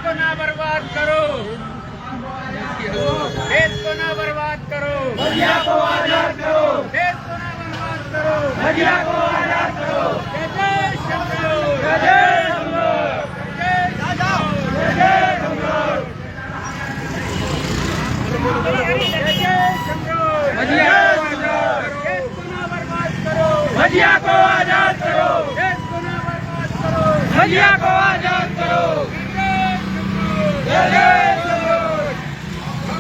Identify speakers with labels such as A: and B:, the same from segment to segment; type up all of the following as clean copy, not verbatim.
A: को ना बर्बाद करो, देश को ना बर्बाद करो,
B: भजिया को आजाद करो,
A: देश को ना बर्बाद करो,
B: भजिया को आजाद करो।
A: जय जय शंभू,
B: जय जय शंभू,
A: जय राजा,
B: जय जय शंभू,
A: जय जय शंभू।
B: भजिया को आजाद करो,
A: देश को ना बर्बाद करो,
B: भजिया को आजाद करो,
A: देश को ना बर्बाद करो,
B: भजिया को आजाद करो।
A: जय जय शंभू।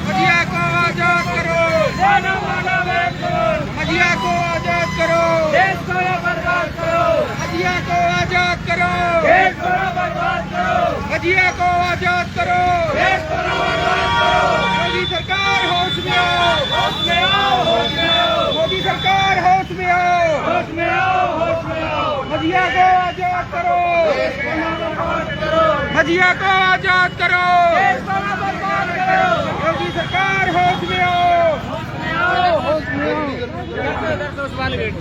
B: भजिया को आजाद करो,
A: मानो मानो आंदोलन,
B: भजिया को आजाद करो,
A: देश को ना बर्बाद करो,
B: भजिया को आजाद करो,
A: देश को ना बर्बाद करो,
B: भजिया को आजाद करो।
A: देश को ना बर्बाद करो।
B: मोदी सरकार होश में आओ,
A: होश में आओ, होश में आओ,
B: मोदी सरकार होश में आओ,
A: होश में आओ, होश में आओ।
B: भजिया को आजाद करो,
A: देश को ना बर्बाद करो,
B: भजिया को आजाद करो।
A: देश को ना बर्बाद करो।
B: मोदी सरकार होश में आओ,
A: होश में आओ, होश में आओ। दर्शो उस वाले गेट।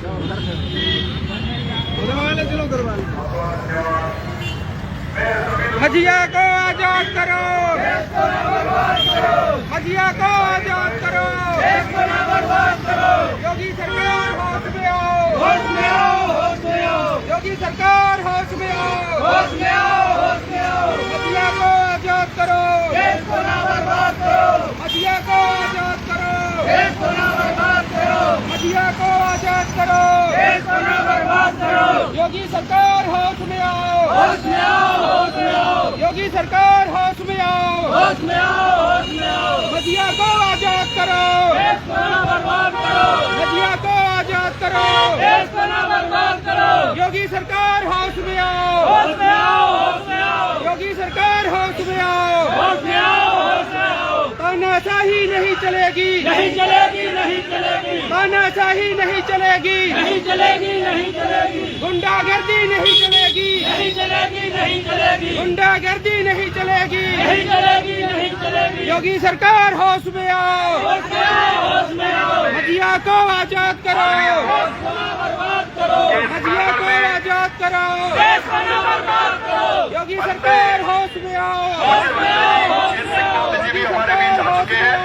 B: भजिया को आजाद करो,
A: देश को ना बर्बाद करो,
B: भजिया को आजाद करो।
A: देश को ना बर्बाद करो।
B: योगी सरकार होश में आओ,
A: होश में आओ, होश में आओ,
B: योगी सरकार होश में आओ,
A: होश में आओ, होश में आओ।
B: भजिया को आजाद करो,
A: देश को ना बर्बाद करो,
B: भजिया को आजाद करो,
A: देश को ना बर्बाद करो,
B: भजिया को आजाद करो।
A: देश को ना बर्बाद करो।
B: योगी सरकार होश में आओ,
A: होश में आओ, होश में आओ,
B: योगी सरकार होश में आओ,
A: होश में आओ, होश में आओ।
B: भजिया को आजाद करो,
A: देश को ना बर्बाद करो,
B: भजिया को आजाद करो।
A: देश को ना बर्बाद करो।
B: योगी सरकार होश में आओ,
A: होश में आओ, होश में आओ,
B: योगी सरकार होश में आओ।
A: होश में आओ, होश में आओ।
B: तानाशाही नहीं चलेगी,
A: नहीं चलेगी, नहीं चलेगी,
B: तानाशाही नहीं चलेगी,
A: नहीं चलेगी, नहीं चलेगी,
B: गुंडागर्दी नहीं चलेगी,
A: नहीं चलेगी, नहीं चलेगी,
B: गुंडागर्दी नहीं चलेगी।
A: नहीं चलेगी, नहीं चलेगी।
B: योगी सरकार होश में आओ,
A: होश में आओ, होश में आओ।
B: भजिया को आजाद करो,
A: देश को ना बर्बाद करो,
B: भजिया को आजाद करो।
A: देश को ना बर्बाद करो।
B: योगी सरकार होश में आओ,
A: होश में आओ, होश में आओ।
C: भी हमारे बीच आ चुके हैं।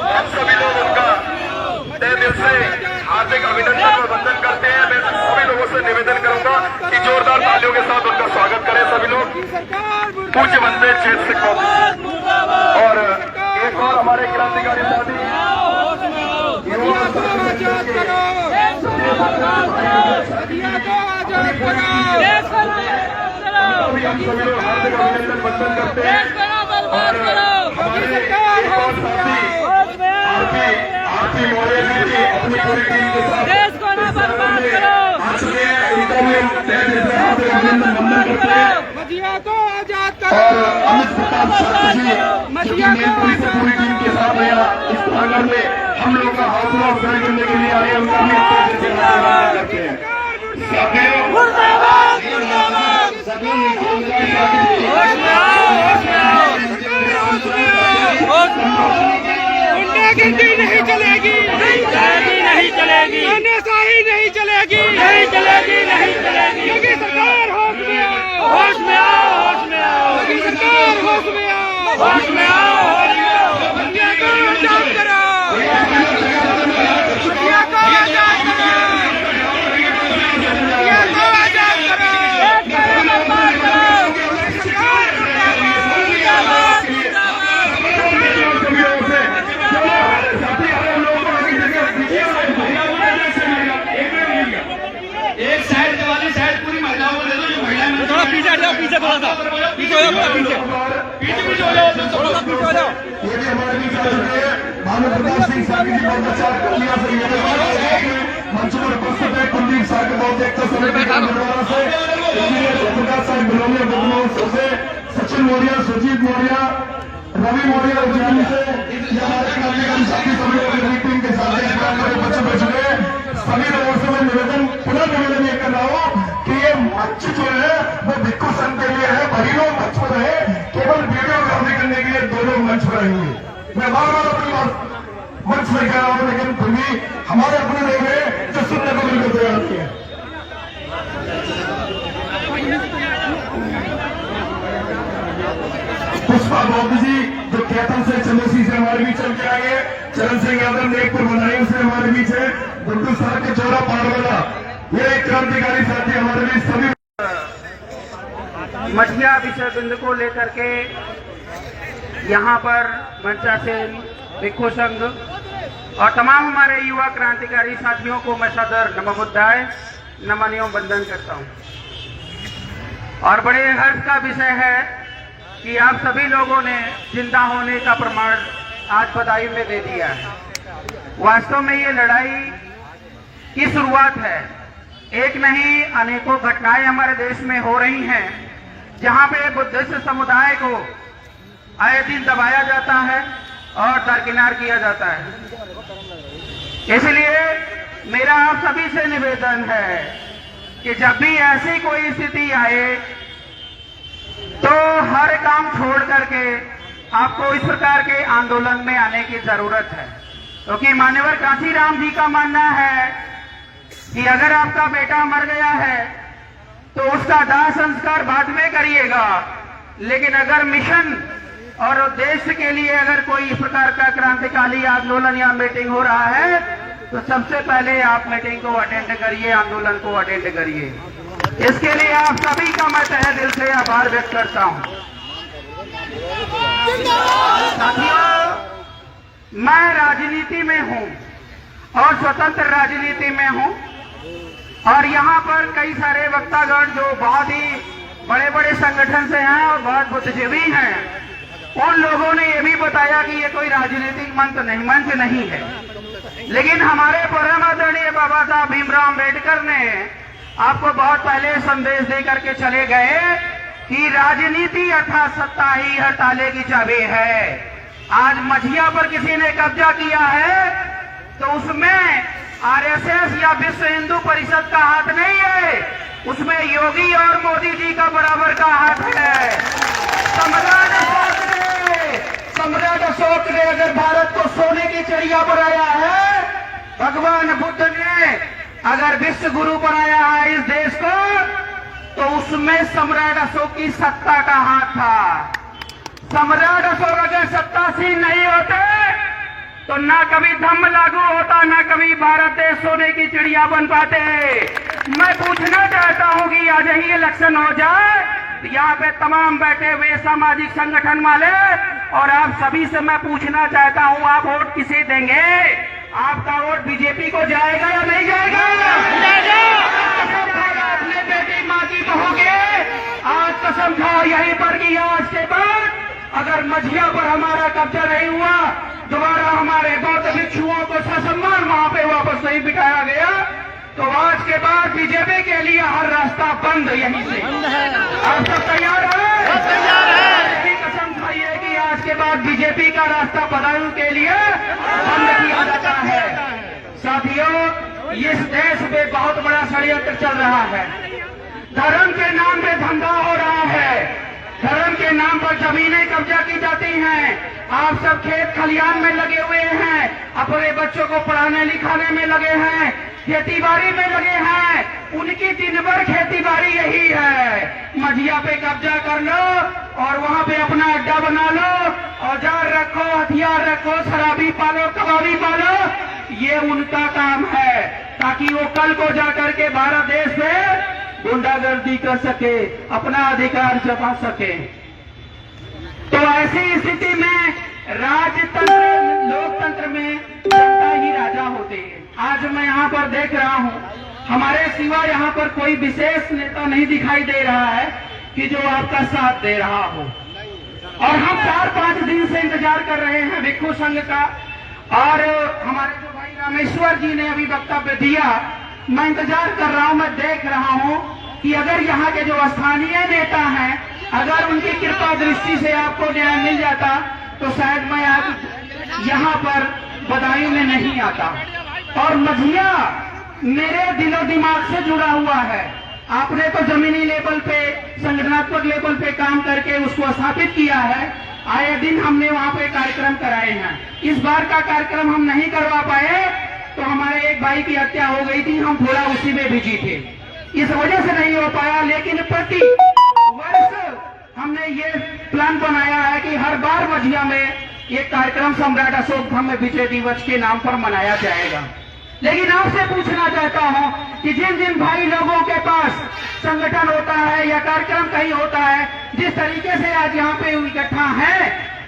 C: हम सभी लोग उनका तहे दिल से हार्दिक अभिनंदन और वंदन करते हैं। मैं सभी लोगों से निवेदन करूंगा कि जोरदार तालियों के साथ उनका स्वागत करें सभी लोग। पूज्य वंदे चेत सिख और एक और हमारे क्रांतिकारी साथी
B: भजिया को आजाद करो, भजिया को आजाद करो।
C: अभी हम सभी लोग हार्दिक अभिनंदन वंदन करते हैं। और हमारे एक और साथी आरती मौर्य जी की अपनी पूरी टीम के साथ
A: देश को ना बर्बाद करो।
C: आ चुके हैं। उनका भी हम तहे दिल से हार्दिक अभिनंदन वंदन करते हैं।
B: भजिया को आजाद
C: और
B: करो,
C: अमित प्रताप शास्त्री जी जो कि मेन पुलिस की पूरी टीम के साथ यहाँ इस प्रांगण में हम लोगों का हौसला अफजाई करने के लिए आए हैं। उनका भी तहे दिल से धन्यवाद करते हैं। साथियों,
B: गुंडागर्दी नहीं चलेगी,
A: नहीं चलेगी, नहीं चलेगी,
B: तानाशाही नहीं चलेगी,
A: नहीं चलेगी, नहीं चलेगी।
B: योगी सरकार होश में आओ,
A: होश में आओ, होश में आओ,
B: योगी सरकार होश में आओ।
A: होश में आओ, होश में आओ।
B: भजिया को आजाद करो, भजिया को आजाद करो, भजिया को आजाद करो। सरकार मुर्दाबाद,
C: एक साइड वाली साइड पूरी महिलाओं को दे दो। जो महिला
B: थोड़ा पीछे हट जाओ, पीछे थोड़ा सा पीछे हो जाओ, थोड़ा पीछे
C: पीछे हो जाओ,
B: थोड़ा सा पीछे हो जाओ।
C: ये भी हमारे बीच आ चुके हैं। भानु प्रताप सिंह साहब जी बहुत अच्छा कलिया से ये मंच पर उपस्थित है। कुलदीप साहब के बहुत देखते समय गुरुद्वारा से जयप्रकाश साहब बिलोनिया बदनौर से सचिन मौर्य, सुजीत मौर्य, रवि मौर्य उज्जैन से ये हमारे क्रांतिकारी साथी सभी लोग टीम के साथ बच्चे बैठ चुके हैं। सभी लोगों से मैं निवेदन पुनः निवेदन ये कर रहा हूँ कि ये मंच जो है वो भिक्खु संघ के लिए है। वही लोग मंच पर रहे, केवल वीडियोग्राफी करने के लिए 2 लोग मंच पर रहेंगे। मैं बार बार अपनी बात मंच में कह रहा हूँ, लेकिन फिर भी हमारे अपने लोग हैं जो सुनने को बिल्कुल तैयार नहीं है। पुष्प पुष्पा बौद्ध जी जो कैथल से चंद्रसी से हमारे बीच चल के आए, चरण सिंह यादव नेकपुर बनाई से हमारे बीच है, गुड्डू सर के चौरा पारवाला, ये एक क्रांतिकारी साथी हमारे बीच सभी।
A: मठिया विषय बिंदु को लेकर के यहाँ पर मंचा सेन, भिक्षु संघ और तमाम हमारे युवा क्रांतिकारी साथियों को मैं सदर नमो बुद्धाय नमन एवं वंदन करता हूँ। और बड़े हर्ष का विषय है कि आप सभी लोगों ने जिंदा होने का प्रमाण आज बदायूं में दे दिया है। वास्तव में ये लड़ाई की शुरुआत है, एक नहीं अनेकों घटनाएं हमारे देश में हो रही हैं जहां पे बुद्धिस्ट समुदाय को आए दिन दबाया जाता है और दरकिनार किया जाता है। इसलिए मेरा आप सभी से निवेदन है कि जब भी ऐसी कोई स्थिति आए तो हर काम छोड़ करके आपको इस प्रकार के आंदोलन में आने की जरूरत है, क्योंकि मान्यवर कांशीराम जी का मानना है कि अगर आपका बेटा मर गया है तो उसका दाह संस्कार बाद में करिएगा, लेकिन अगर मिशन और उद्देश्य के लिए अगर कोई इस प्रकार का क्रांतिकारी आंदोलन या मीटिंग हो रहा है तो सबसे पहले आप मीटिंग को अटेंड करिए, आंदोलन को अटेंड करिए। इसके लिए आप सभी का मैं तहे दिल से आभार व्यक्त करता हूं। साथियों, मैं राजनीति में हूं और स्वतंत्र राजनीति में हूं और यहाँ पर कई सारे वक्तागण जो बहुत ही बड़े बड़े संगठन से हैं और बहुत बुद्धिजीवी हैं, उन लोगों ने ये भी बताया कि ये कोई राजनीतिक मंच नहीं है। लेकिन हमारे परम आदरणीय बाबा साहब भीमराव अम्बेडकर ने आपको बहुत पहले संदेश दे करके चले गए कि राजनीति अर्थात सत्ता ही हर ताले की चाबी है। आज मझिया पर किसी ने कब्जा किया है तो उसमें आरएसएस या विश्व हिंदू परिषद का हाथ नहीं है, उसमें योगी और मोदी जी का बराबर का हाथ है। सम्राट अशोक ने अगर भारत को सोने की चिड़िया बनाया है, भगवान बुद्ध ने अगर विश्व गुरु बनाया है इस देश को, तो उसमें सम्राट अशोक की सत्ता का हाथ था। सम्राट अशोक अगर सत्तासीन नहीं होते तो ना कभी धम्म लागू होता, ना कभी भारत देश सोने की चिड़िया बन पाते। मैं पूछना चाहता हूं कि आज ही इलेक्शन हो जाए, यहाँ पे तमाम बैठे हुए सामाजिक संगठन वाले और आप सभी से मैं पूछना चाहता हूं, आप वोट किसे देंगे? आपका वोट बीजेपी को जाएगा या नहीं जाएगा? अपने बेटी माँ की बहू के आज कसम खाओ यहीं पर कि आज के बाद अगर मझिया पर हमारा कब्जा नहीं हुआ, दोबारा हमारे बौद्ध भिक्षुओं को ससम्मान वहां पे वापस नहीं बिठाया गया, तो आज के बाद बीजेपी के लिए हर रास्ता बंद यहीं से। आप सब तैयार हैं? कसम खाइए कि आज के बाद बीजेपी का रास्ता बदायूं के लिए बंद किया जाता है। साथियों, इस देश में बहुत बड़ा षड्यंत्र चल रहा है। धर्म के नाम पे धंधा हो रहा है, धर्म के नाम पर जमीनें कब्जा की जाती हैं। आप सब खेत खलियान में लगे हुए हैं, अपने बच्चों को पढ़ाने लिखाने में लगे हैं, खेती बाड़ी में लगे हैं, उनकी दिन भर खेती बाड़ी यही है। मझिया पे कब्जा कर लो और वहां पे अपना अड्डा बना लो, औजार रखो, हथियार रखो, शराबी पालो, कबाबी पालो, ये उनका काम है, ताकि वो कल को जाकर के भारत देश में गुंडागर्दी कर सके, अपना अधिकार जमा सके। तो ऐसी स्थिति में राजतंत्र, लोकतंत्र में जनता ही राजा होती है। आज मैं यहाँ पर देख रहा हूँ, हमारे सिवा यहाँ पर कोई विशेष नेता नहीं दिखाई दे रहा है कि जो आपका साथ दे रहा हो। और हम 4-5 दिन से इंतजार कर रहे हैं भिक्षु संघ का, और हमारे जो भाई रामेश्वर जी ने अभी वक्तव्य दिया, मैं इंतजार कर रहा हूं, मैं देख रहा हूं कि अगर यहाँ के जो स्थानीय नेता हैं, अगर उनकी कृपा दृष्टि से आपको न्याय मिल जाता तो शायद मैं आज यहाँ पर बदायूं में नहीं आता। और मझिया मेरे दिलो दिमाग से जुड़ा हुआ है। आपने तो जमीनी लेवल पे, संगठनात्मक लेवल पे काम करके उसको स्थापित किया है। आए दिन हमने वहाँ पे कार्यक्रम कराए हैं। इस बार का कार्यक्रम हम नहीं करवा पाए तो हमारे एक भाई की हत्या हो गई थी, हम थोड़ा उसी में बिजी थे, इस वजह से नहीं हो पाया। लेकिन प्रति वर्ष हमने ये प्लान बनाया है कि हर बार मझिया में ये कार्यक्रम सम्राट अशोक धम्म विजय दिवस के नाम पर मनाया जाएगा। लेकिन आपसे पूछना चाहता हूं कि जिन जिन भाई लोगों के पास संगठन होता है या कार्यक्रम कहीं होता है, जिस तरीके से आज यहाँ पे इकट्ठा है,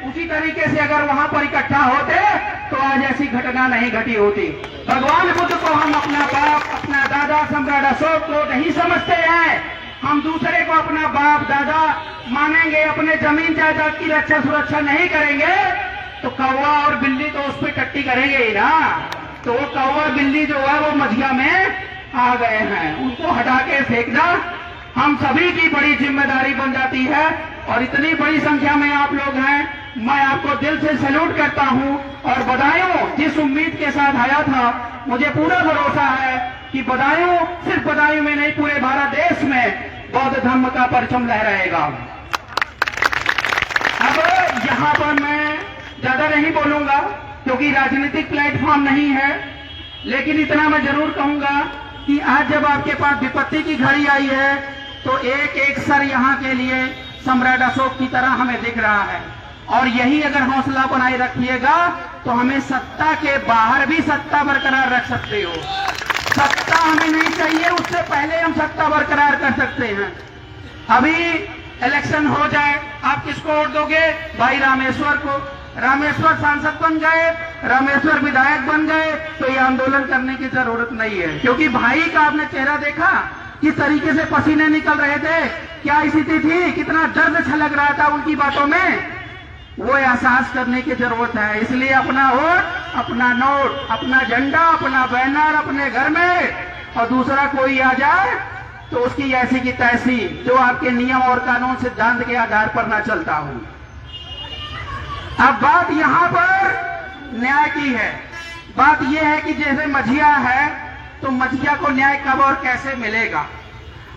A: उसी तरीके से अगर वहां पर इकट्ठा होते तो आज ऐसी घटना नहीं घटी होती। भगवान बुद्ध को हम अपना बाप, अपना दादा सम्राट अशोक को नहीं समझते हैं। हम दूसरे को अपना बाप दादा मानेंगे, अपने जमीन जायदाद की रक्षा सुरक्षा नहीं करेंगे तो कौवा और बिल्ली तो उस पर टट्टी करेंगे ही ना। तो वो कौवा बिल्ली जो है वो मझिया में आ गए हैं, उनको हटा के फेंकना हम सभी की बड़ी जिम्मेदारी बन जाती है। और इतनी बड़ी संख्या में आप लोग हैं, मैं आपको दिल से सैल्यूट करता हूं और बदायूं जिस उम्मीद के साथ आया था, मुझे पूरा भरोसा है कि बदायूं सिर्फ बदायूं में नहीं पूरे भारत देश में बौद्ध धर्म का परचम लहराएगा। अब यहाँ पर मैं ज्यादा नहीं बोलूंगा क्योंकि राजनीतिक प्लेटफॉर्म नहीं है, लेकिन इतना मैं जरूर कहूंगा कि आज जब आपके पास विपत्ति की घड़ी आई है तो एक एक सर यहाँ के लिए सम्राट अशोक की तरह हमें दिख रहा है। और यही अगर हौसला बनाए रखिएगा तो हमें सत्ता के बाहर भी सत्ता बरकरार रख सकते हो। सत्ता हमें नहीं चाहिए, उससे पहले हम सत्ता बरकरार कर सकते हैं। अभी इलेक्शन हो जाए, आप किसको वोट दोगे? भाई रामेश्वर को। रामेश्वर सांसद बन गए, रामेश्वर विधायक बन गए तो ये आंदोलन करने की जरूरत नहीं है, क्योंकि भाई का आपने चेहरा देखा, किस तरीके से पसीने निकल रहे थे, क्या स्थिति थी, कितना दर्द छलक रहा था उनकी बातों में। वो एहसास करने की जरूरत है। इसलिए अपना वोट, अपना नोट, अपना झंडा, अपना बैनर अपने घर में, और दूसरा कोई आ जाए तो उसकी ऐसी की तैसी, जो आपके नियम और कानून सिद्धांत के आधार पर ना चलता हो। अब बात यहाँ पर न्याय की है। बात यह है कि जैसे मझिया है तो मझिया को न्याय कब और कैसे मिलेगा।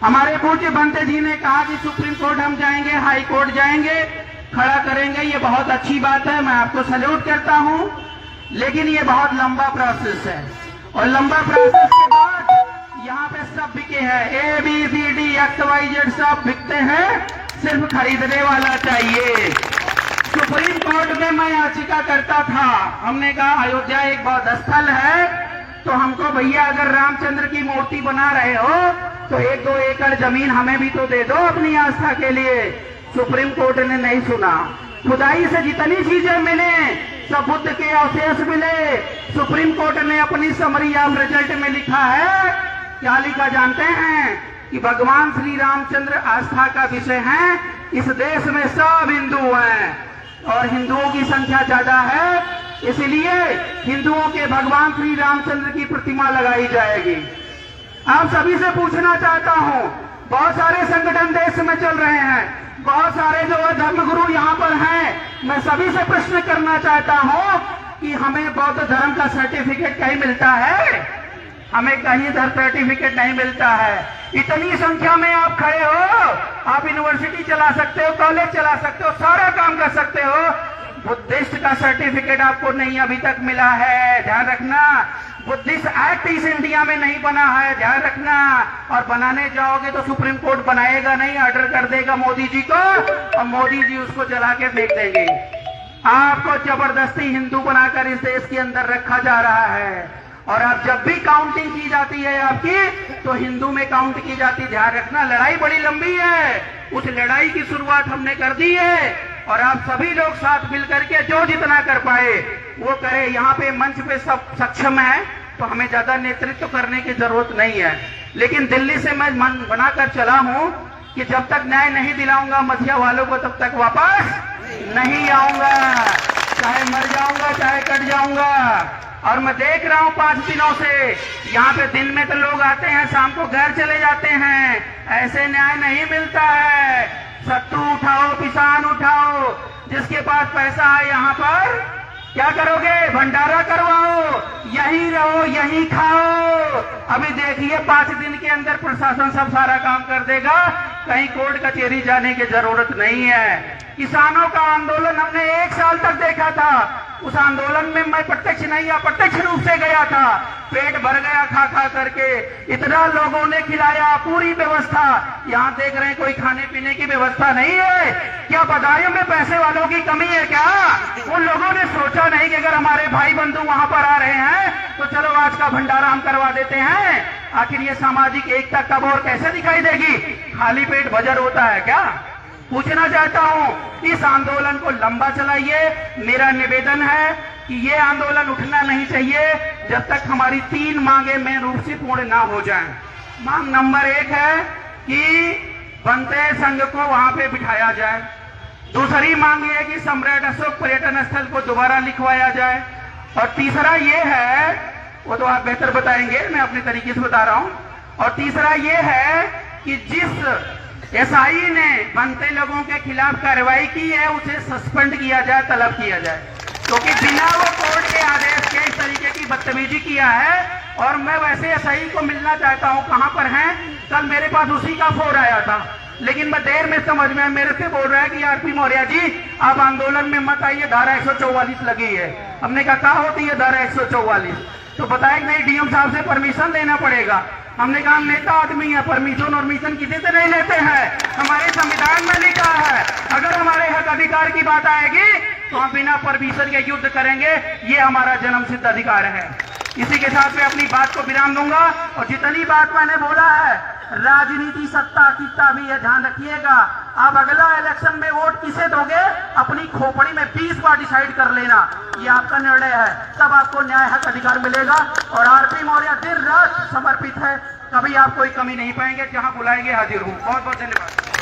A: हमारे पूज्य बनते जी ने कहा कि सुप्रीम कोर्ट हम जाएंगे, हाई कोर्ट जाएंगे, खड़ा करेंगे। ये बहुत अच्छी बात है, मैं आपको सैल्यूट करता हूं, लेकिन ये बहुत लंबा प्रोसेस है। और लंबा प्रोसेस के बाद यहाँ पे सब बिके हैं, ABCD XYZ सब बिकते हैं, सिर्फ खरीदने वाला चाहिए। सुप्रीम कोर्ट में मैं याचिका करता था, हमने कहा अयोध्या एक बौद्ध स्थल है, तो हमको भैया अगर रामचंद्र की मूर्ति बना रहे हो तो 1-2 एकड़ जमीन हमें भी तो दे दो अपनी आस्था के लिए। सुप्रीम कोर्ट ने नहीं सुना। खुदाई से जितनी चीजें मिले सब बुद्ध के अवशेष मिले। सुप्रीम कोर्ट ने अपनी समरी ऑफ रिजल्ट में लिखा है, क्या लिखा जानते हैं? कि भगवान श्री रामचंद्र आस्था का विषय है, इस देश में सब हिंदू हैं और हिंदुओं की संख्या ज्यादा है, इसलिए हिंदुओं के भगवान श्री रामचंद्र की प्रतिमा लगाई जाएगी। आप सभी से पूछना चाहता हूं, बहुत सारे संगठन देश में चल रहे हैं, बहुत सारे जो धर्मगुरु यहाँ पर हैं, मैं सभी से प्रश्न करना चाहता हूं कि हमें बौद्ध धर्म का सर्टिफिकेट कहीं मिलता है? हमें कहीं सर्टिफिकेट नहीं मिलता है। इतनी संख्या में आप खड़े हो, आप यूनिवर्सिटी चला सकते हो, कॉलेज चला सकते हो, सारा काम कर सकते हो, बुद्धिस्ट का सर्टिफिकेट आपको नहीं अभी तक मिला है, ध्यान रखना। बुद्धिस्ट एक्ट इस इंडिया में नहीं बना है, ध्यान रखना। और बनाने जाओगे तो सुप्रीम कोर्ट बनाएगा नहीं, ऑर्डर कर देगा मोदी जी को और मोदी जी उसको जला के फेंक देंगे। आपको जबरदस्ती हिंदू बनाकर इस देश के अंदर रखा जा रहा है। और अब जब भी काउंटिंग की जाती है आपकी, तो हिंदू में काउंट की जाती, ध्यान रखना। लड़ाई बड़ी लंबी है, उस लड़ाई की शुरुआत हमने कर दी है और आप सभी लोग साथ मिलकर के जो जितना कर पाए वो करे। यहाँ पे मंच पे सब सक्षम है तो हमें ज्यादा नेतृत्व करने की जरूरत नहीं है, लेकिन दिल्ली से मैं मन बनाकर चला हूँ कि जब तक न्याय नहीं दिलाऊंगा मझिया वालों को तब तक वापस नहीं आऊंगा, चाहे मर जाऊंगा चाहे कट जाऊंगा। और मैं देख रहा हूं 5 दिनों से यहाँ पे दिन में तो लोग आते हैं, शाम को घर चले जाते हैं। ऐसे न्याय नहीं मिलता है। सत्तू उठाओ, किसान उठाओ, जिसके पास पैसा है यहाँ पर क्या करोगे? भंडारा करवाओ, यहीं रहो, यहीं खाओ। अभी देखिए 5 दिन के अंदर प्रशासन सब सारा काम कर देगा, कहीं कोर्ट कचहरी जाने की जरूरत नहीं है। किसानों का आंदोलन हमने 1 साल तक देखा था, उस आंदोलन में मैं प्रत्यक्ष नहीं, अप्रत्यक्ष रूप से गया था। पेट भर गया खा खा करके, इतना लोगों ने खिलाया, पूरी व्यवस्था। यहाँ देख रहे हैं कोई खाने पीने की व्यवस्था नहीं है। क्या बदायूं में पैसे वालों की कमी है क्या? उन लोगों ने सोचा नहीं कि अगर हमारे भाई बंधु वहां पर आ रहे हैं तो चलो आज का भंडारा हम करवा देते हैं। आखिर ये सामाजिक एकता कब और कैसे दिखाई देगी? खाली पेट भजन होता है क्या? पूछना चाहता हूं, इस आंदोलन को लंबा चलाइए। मेरा निवेदन है कि ये आंदोलन उठना नहीं चाहिए जब तक हमारी 3 मांगे में रूप से पूर्ण ना हो जाएं। मांग नंबर 1 है कि बनते संघ को वहां पे बिठाया जाए। दूसरी मांग ये है कि सम्राट अशोक पर्यटन स्थल को दोबारा लिखवाया जाए। और तीसरा ये है, वो तो आप बेहतर बताएंगे, मैं अपने तरीके से बता रहा हूं। और तीसरा ये है कि जिस एसआई ने बनते लोगों के खिलाफ कार्रवाई की है उसे सस्पेंड किया जाए, तलब किया जाए, क्योंकि बिना वो कोर्ट के आदेश के इस तरीके की बदतमीजी किया है। और मैं वैसे एसआई को मिलना चाहता हूं, कहां पर हैं? कल मेरे पास उसी का फोन आया था, लेकिन मैं देर में समझ में मेरे से बोल रहा है कि आरपी मौर्य जी आप आंदोलन में मत आइए, धारा 144 लगी है। हमने कहा होती है धारा 144? तो बताया कि नहीं, डीएम साहब से परमिशन लेना पड़ेगा। हमने कहा हम नेता आदमी है, परमिशन और मिशन किसी से नहीं लेते हैं, हमारे संविधान में लिखा है अगर हमारे हक अधिकार की बात आएगी तो हम बिना परमिशन के युद्ध करेंगे, ये हमारा जन्मसिद्ध अधिकार है। इसी के साथ मैं अपनी बात को विराम दूंगा। और जितनी बात मैंने बोला है, राजनीति सत्ता कितना भी है, ध्यान रखिएगा। आप अगला इलेक्शन में वोट किसे दोगे अपनी खोपड़ी में 20 बार डिसाइड कर लेना, ये आपका निर्णय है, तब आपको न्याय हक अधिकार मिलेगा। और आरपी मौर्य दिन रात समर्पित है, कभी आप कोई कमी नहीं पाएंगे, जहां बुलाएंगे हाजिर हूं। बहुत बहुत धन्यवाद।